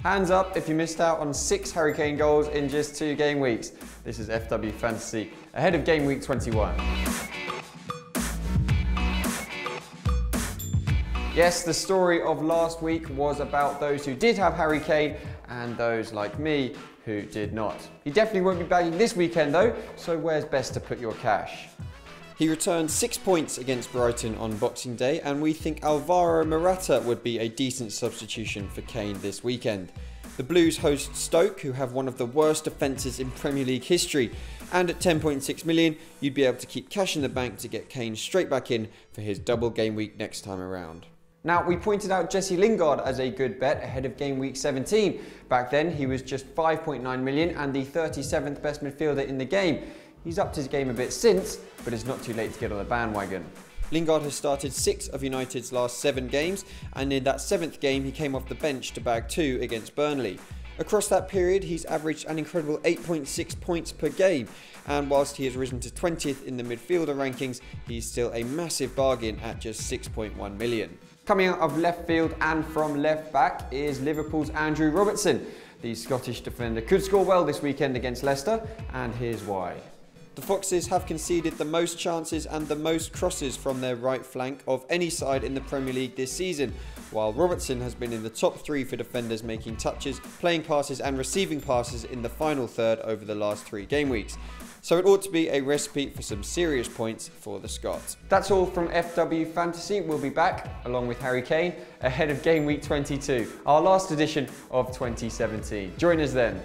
Hands up if you missed out on 6 Harry Kane goals in just 2 game weeks. This is FW Fantasy, ahead of Game Week 21. Yes, the story of last week was about those who did have Harry Kane and those like me who did not. He definitely won't be bagging this weekend though, so where's best to put your cash? He returned 6 points against Brighton on Boxing Day, and we think Alvaro Morata would be a decent substitution for Kane this weekend. The Blues host Stoke, who have one of the worst defences in Premier League history, and at 10.6 million, you'd be able to keep cash in the bank to get Kane straight back in for his double game week next time around. Now, we pointed out Jesse Lingard as a good bet ahead of Game Week 17. Back then, he was just 5.9 million and the 37th best midfielder in the game. He's upped his game a bit since, but it's not too late to get on the bandwagon. Lingard has started 6 of United's last 7 games, and in that 7th game he came off the bench to bag 2 against Burnley. Across that period he's averaged an incredible 8.6 points per game, and whilst he has risen to 20th in the midfielder rankings, he's still a massive bargain at just 6.1 million. Coming out of left field and from left back is Liverpool's Andrew Robertson. The Scottish defender could score well this weekend against Leicester, and here's why. The Foxes have conceded the most chances and the most crosses from their right flank of any side in the Premier League this season, while Robertson has been in the top 3 for defenders making touches, playing passes and receiving passes in the final third over the last 3 game weeks. So it ought to be a recipe for some serious points for the Scots. That's all from FW Fantasy. We'll be back, along with Harry Kane, ahead of Game Week 22, our last edition of 2017. Join us then.